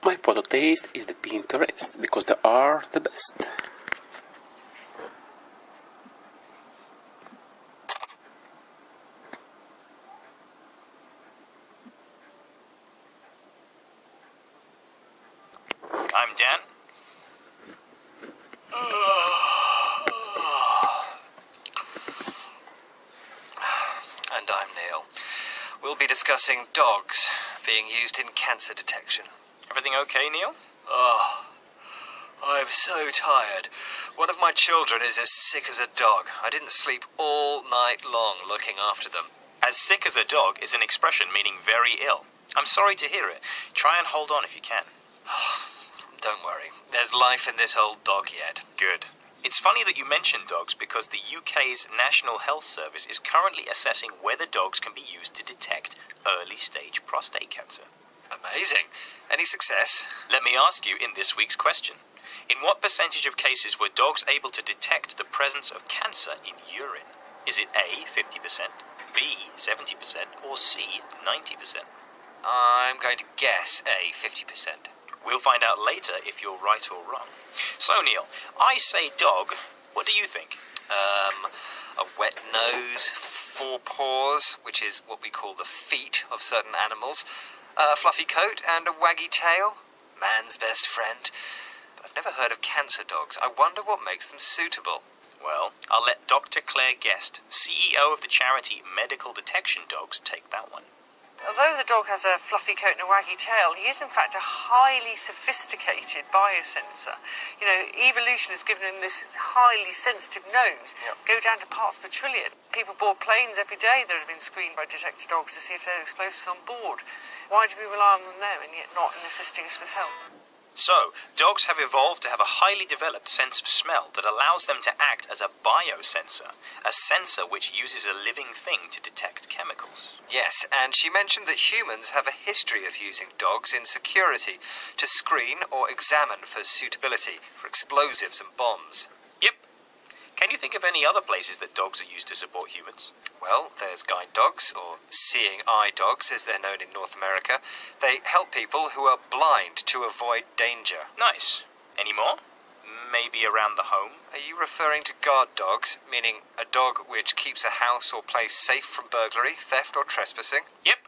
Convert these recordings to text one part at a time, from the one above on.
My photo taste is the Pinterest because they are the best. I'm Dan. And I'm Neil. We'll be discussing dogs being used in cancer detection. Everything okay, Neil? Oh, I'm so tired. One of my children is as sick as a dog. I didn't sleep all night long looking after them. As sick as a dog is an expression meaning very ill. I'm sorry to hear it. Try and hold on if you can. Don't worry. There's life in this old dog yet. Good. It's funny that you mentioned dogs because the UK's National Health Service is currently assessing whether dogs can be used to detect early-stage prostate cancer. Amazing. Any success? Let me ask you in this week's question. In what percentage of cases were dogs able to detect the presence of cancer in urine? Is it A, 50%, B, 70%, or C, 90%? I'm going to guess A, 50%. We'll find out later if you're right or wrong. So, Neil, I say dog. What do you think? A wet nose, 4 paws, which is what we call the feet of certain animals, a fluffy coat, and a waggy tail. Man's best friend. But I've never heard of cancer dogs. I wonder what makes them suitable. Well, I'll let Dr. Claire Guest, CEO of the charity Medical Detection Dogs, take that one. Although the dog has a fluffy coat and a waggy tail, he is in fact a highly sophisticated biosensor. You know, evolution has given him this highly sensitive nose, go down to parts per trillion. People board planes every day that have been screened by detector dogs to see if there are explosives on board. Why do we rely on them there and yet not in assisting us with help? So, dogs have evolved to have a highly developed sense of smell that allows them to act as a biosensor, a sensor which uses a living thing to detect chemicals. Yes, and she mentioned that humans have a history of using dogs in security to screen or examine for suitability for explosives and bombs. Yep. Can you think of any other places that dogs are used to support humans? Well, there's guide dogs, or seeing eye dogs as they're known in North America. They help people who are blind to avoid danger. Nice. Any more? Maybe around the home? Are you referring to guard dogs, meaning a dog which keeps a house or place safe from burglary, theft or trespassing? Yep.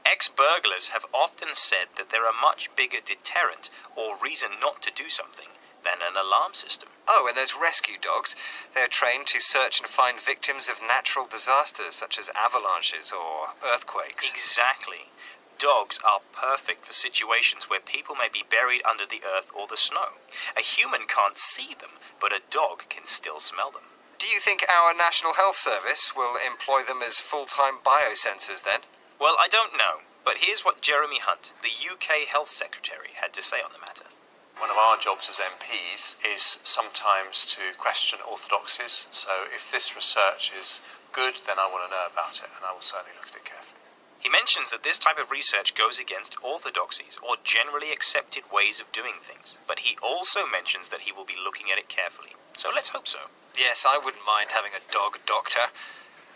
Ex-burglars have often said that they're a much bigger deterrent or reason not to do something than an alarm system. Oh, and there's rescue dogs. They're trained to search and find victims of natural disasters such as avalanches or earthquakes. Exactly. Dogs are perfect for situations where people may be buried under the earth or the snow. A human can't see them, but a dog can still smell them. Do you think our National Health Service will employ them as full-time biosensors then? Well, I don't know, but here's what Jeremy Hunt, the UK Health Secretary, had to say on the matter. One of our jobs as MPs is sometimes to question orthodoxies. So if this research is good, then I want to know about it, and I will certainly look at it carefully. He mentions that this type of research goes against orthodoxies or generally accepted ways of doing things, but he also mentions that he will be looking at it carefully. So let's hope so. Yes, I wouldn't mind having a dog doctor.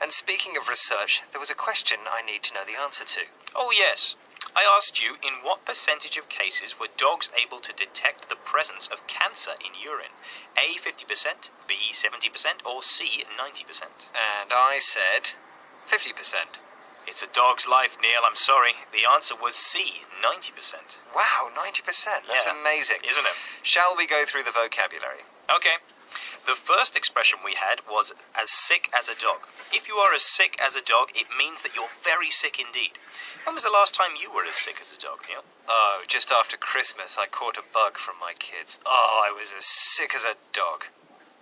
And speaking of research, there was a question I need to know the answer to. Oh yes. I asked you in what percentage of cases were dogs able to detect the presence of cancer in urine? A, 50%, B, 70%, or C, 90%? And I said 50%. It's a dog's life, Neil, I'm sorry. The answer was C, 90%. Wow, 90%. That's amazing. Isn't it? Shall we go through the vocabulary? Okay. The first expression we had was as sick as a dog. If you are as sick as a dog, it means that you're very sick indeed. When was the last time you were as sick as a dog, Neil? Oh, just after Christmas I caught a bug from my kids. Oh, I was as sick as a dog.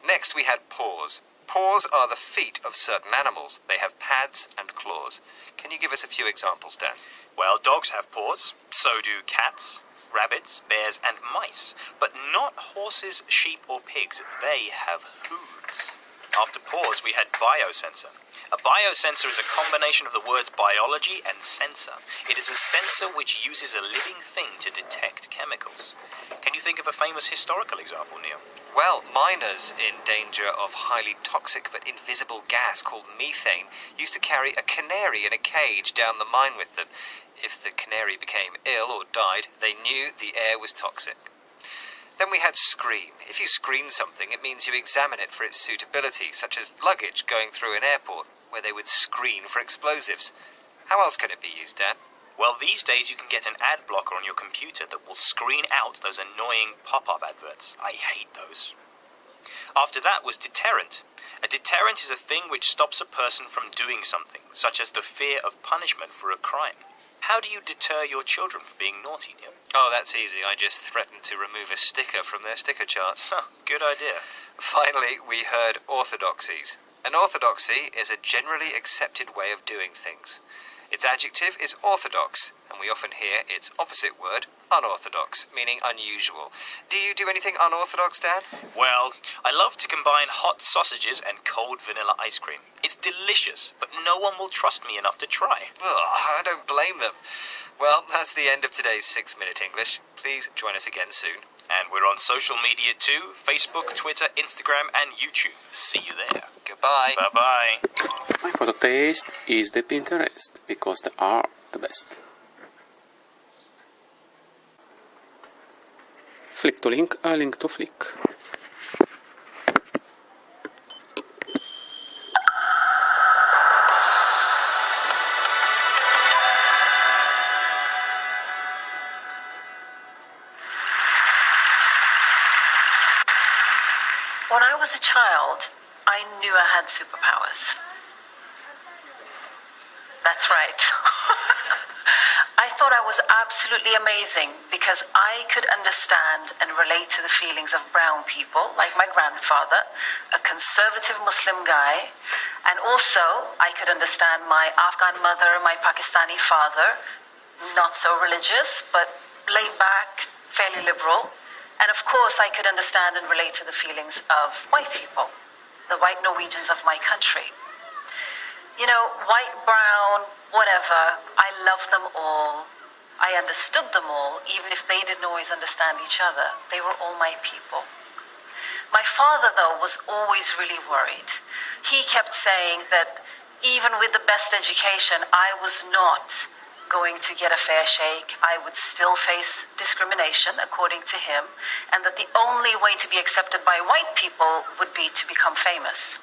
Next we had paws. Paws are the feet of certain animals. They have pads and claws. Can you give us a few examples, Dan? Well, dogs have paws. So do cats, rabbits, bears, and mice. But not horses, sheep, or pigs. They have hooves. After paws, we had biosensor. A biosensor is a combination of the words biology and sensor. It is a sensor which uses a living thing to detect chemicals. Can you think of a famous historical example, Neil? Well, miners in danger of highly toxic but invisible gas called methane used to carry a canary in a cage down the mine with them. If the canary became ill or died, they knew the air was toxic. Then we had screen. If you screen something, it means you examine it for its suitability, such as luggage going through an airport, where they would screen for explosives. How else can it be used, Dan? Well, these days you can get an ad blocker on your computer that will screen out those annoying pop-up adverts. I hate those. After that was deterrent. A deterrent is a thing which stops a person from doing something, such as the fear of punishment for a crime. How do you deter your children from being naughty, Neil? Oh, that's easy. I just threatened to remove a sticker from their sticker chart. Good idea. Finally, we heard orthodoxies. An orthodoxy is a generally accepted way of doing things. Its adjective is orthodox, and we often hear its opposite word, unorthodox, meaning unusual. Do you do anything unorthodox, Dan? Well, I love to combine hot sausages and cold vanilla ice cream. It's delicious, but no one will trust me enough to try. I don't blame them. Well, that's the end of today's 6-Minute English. Please join us again soon. And we're on social media too, Facebook, Twitter, Instagram and YouTube. See you there. Goodbye. Bye-bye. My photo taste is the Pinterest because they are the best. Flick to link, a link to flick. When I was a child, I knew I had superpowers. That's right. I thought I was absolutely amazing because I could understand and relate to the feelings of brown people, like my grandfather, a conservative Muslim guy, and also I could understand my Afghan mother, my Pakistani father, not so religious, but laid back, fairly liberal. And of course, I could understand and relate to the feelings of white people, the white Norwegians of my country. You know, white, brown, whatever, I loved them all. I understood them all, even if they didn't always understand each other. They were all my people. My father, though, was always really worried. He kept saying that even with the best education, I was not going to get a fair shake. I would still face discrimination, according to him, and that the only way to be accepted by white people would be to become famous.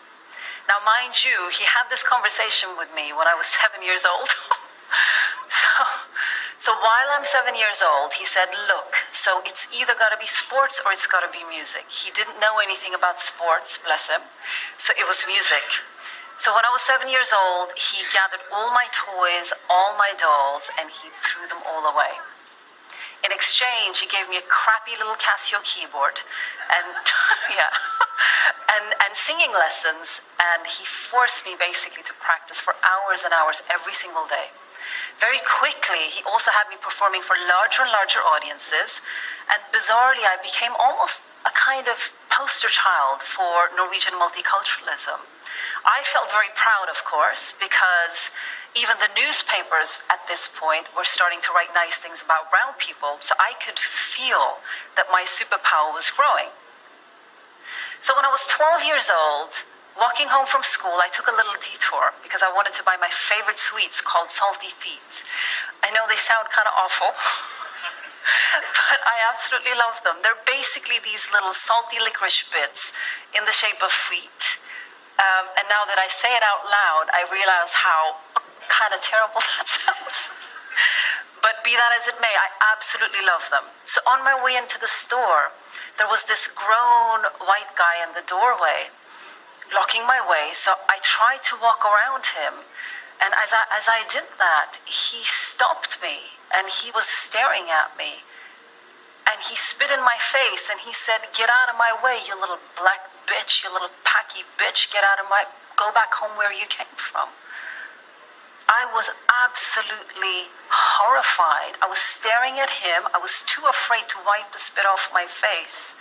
Now, mind you, he had this conversation with me when I was 7 years old. So while I'm 7 years old, he said, look, so it's either got to be sports or it's got to be music. He didn't know anything about sports, bless him, so it was music. So when I was 7 years old, he gathered all my toys, all my dolls, and he threw them all away. In exchange, he gave me a crappy little Casio keyboard and and singing lessons, and he forced me basically to practice for hours and hours every single day. Very quickly, he also had me performing for larger and larger audiences, and bizarrely, I became almost a kind of poster child for Norwegian multiculturalism. I felt very proud, of course, because even the newspapers at this point were starting to write nice things about brown people, so I could feel that my superpower was growing. So when I was 12 years old, walking home from school, I took a little detour because I wanted to buy my favorite sweets called Salty Feet. I know they sound kind of awful, but I absolutely love them. They're basically these little salty licorice bits in the shape of feet. And now that I say it out loud, I realize how kind of terrible that sounds. But be that as it may, I absolutely love them. So on my way into the store, there was this grown white guy in the doorway, blocking my way. So I tried to walk around him. And as I did that, he stopped me and he was staring at me. And he spit in my face and he said, "Get out of my way, you little black bitch, you little packy bitch, go back home where you came from." I was absolutely horrified. I was staring at him. I was too afraid to wipe the spit off my face.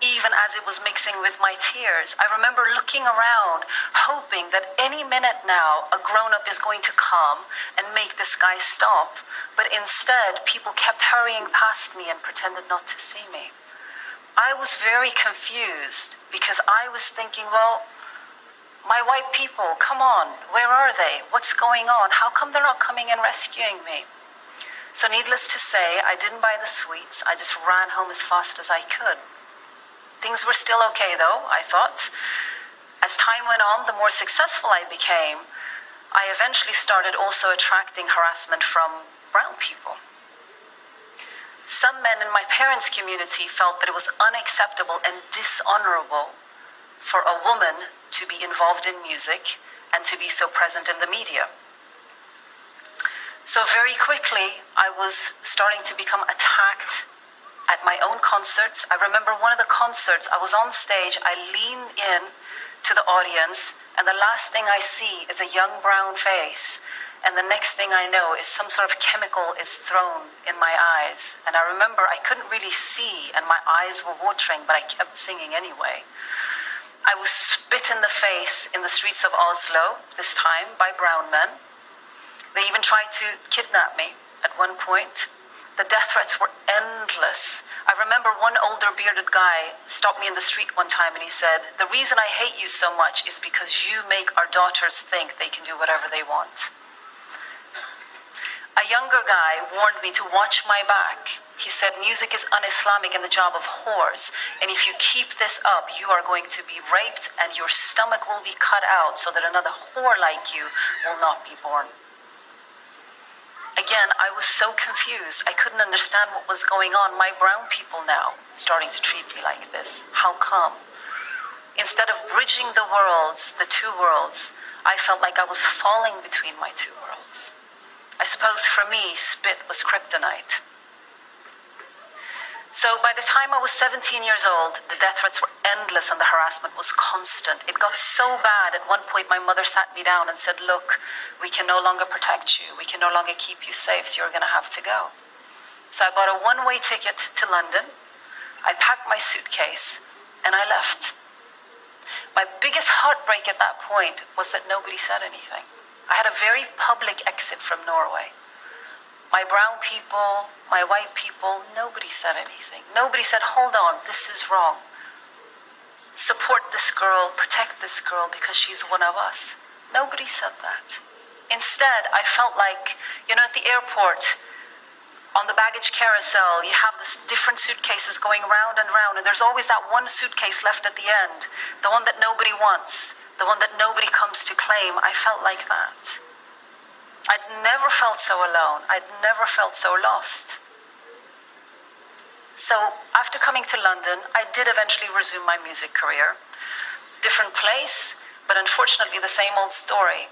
even as it was mixing with my tears. I remember looking around, hoping that any minute now a grown-up is going to come and make this guy stop. But instead, people kept hurrying past me and pretended not to see me. I was very confused because I was thinking, well, my white people, come on, where are they? What's going on? How come they're not coming and rescuing me? So needless to say, I didn't buy the sweets. I just ran home as fast as I could. Things were still okay though, I thought. As time went on, the more successful I became, I eventually started also attracting harassment from brown people. Some men in my parents' community felt that it was unacceptable and dishonorable for a woman to be involved in music and to be so present in the media. So very quickly, I was starting to become attacked at my own concerts. I remember one of the concerts, I was on stage, I leaned in to the audience, and the last thing I see is a young brown face. And the next thing I know is some sort of chemical is thrown in my eyes. And I remember I couldn't really see and my eyes were watering, but I kept singing anyway. I was spit in the face in the streets of Oslo, this time by brown men. They even tried to kidnap me at one point. The death threats were endless. I remember one older bearded guy stopped me in the street one time and he said, "The reason I hate you so much is because you make our daughters think they can do whatever they want." A younger guy warned me to watch my back. He said, "Music is un-Islamic and the job of whores. And if you keep this up, you are going to be raped and your stomach will be cut out so that another whore like you will not be born." Again, I was so confused. I couldn't understand what was going on. My brown people now starting to treat me like this. How come? Instead of bridging the worlds, the two worlds, I felt like I was falling between my two worlds. I suppose for me, spit was kryptonite. So by the time I was 17 years old, the death threats were endless and the harassment was constant. It got so bad, at one point my mother sat me down and said, "Look, we can no longer protect you. We can no longer keep you safe, so you're going to have to go." So I bought a one-way ticket to London. I packed my suitcase and I left. My biggest heartbreak at that point was that nobody said anything. I had a very public exit from Norway. My brown people, my white people, nobody said anything. Nobody said, "Hold on, this is wrong. Support this girl, protect this girl because she's one of us." Nobody said that. Instead, I felt like, at the airport, on the baggage carousel, you have this different suitcases going round and round, and there's always that one suitcase left at the end, the one that nobody wants, the one that nobody comes to claim. I felt like that. I'd never felt so alone. I'd never felt so lost. So after coming to London, I did eventually resume my music career. Different place, but unfortunately the same old story.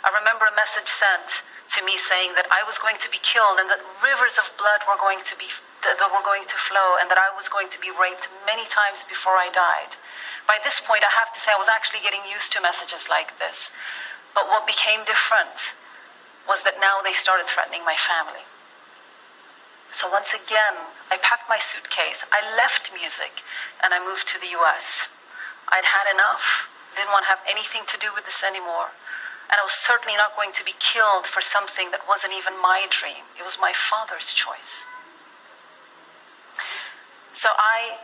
I remember a message sent to me saying that I was going to be killed and that rivers of blood were going to flow and that I was going to be raped many times before I died. By this point, I have to say I was actually getting used to messages like this. But what became different was that now they started threatening my family. So once again, I packed my suitcase, I left music, and I moved to the US. I'd had enough, didn't want to have anything to do with this anymore. And I was certainly not going to be killed for something that wasn't even my dream. It was my father's choice. So I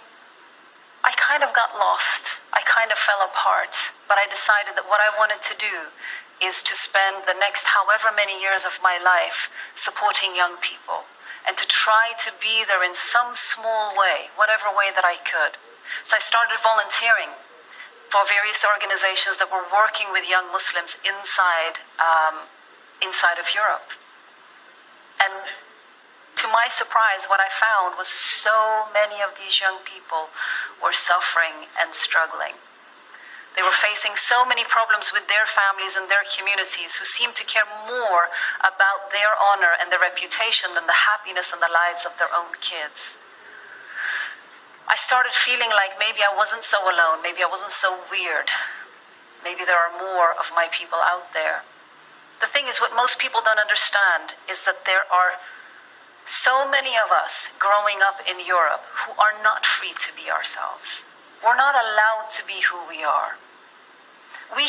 kind of got lost. I kind of fell apart. But I decided that what I wanted to do is to spend the next however many years of my life supporting young people and to try to be there in some small way, whatever way that I could. So I started volunteering for various organizations that were working with young Muslims inside of Europe. And to my surprise, what I found was so many of these young people were suffering and struggling. They were facing so many problems with their families and their communities who seemed to care more about their honor and their reputation than the happiness and the lives of their own kids. I started feeling like maybe I wasn't so alone, maybe I wasn't so weird. Maybe there are more of my people out there. The thing is, what most people don't understand is that there are So many of us growing up in Europe who are not free to be ourselves. We're not allowed to be who we are. We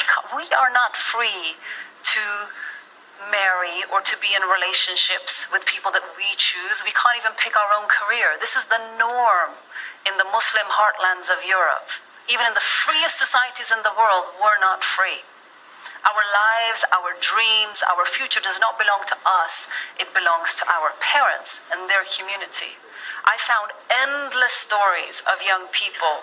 are not free to marry or to be in relationships with people that we choose. We can't even pick our own career. This is the norm in the Muslim heartlands of Europe. Even in the freest societies in the world, we're not free. Our lives, our dreams, our future does not belong to us. It belongs to our parents and their community. I found endless stories of young people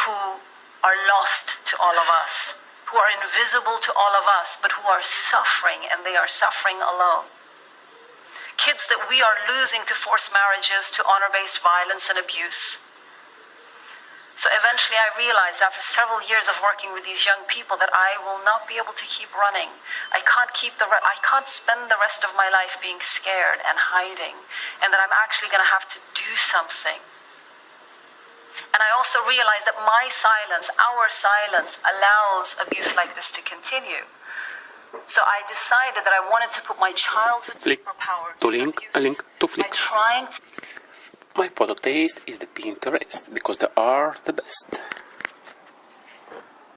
who are lost to all of us, who are invisible to all of us, but who are suffering, and they are suffering alone. Kids that we are losing to forced marriages, to honor-based violence and abuse. So eventually I realized after several years of working with these young people that I will not be able to keep running. I can't spend the rest of my life being scared and hiding, and that I'm actually going to have to do something. And I also realized that my silence, our silence, allows abuse like this to continue. So I decided that I wanted to put my childhood Click superpower to link, a link to by flick. trying to My photo taste is the Pinterest because they are the best.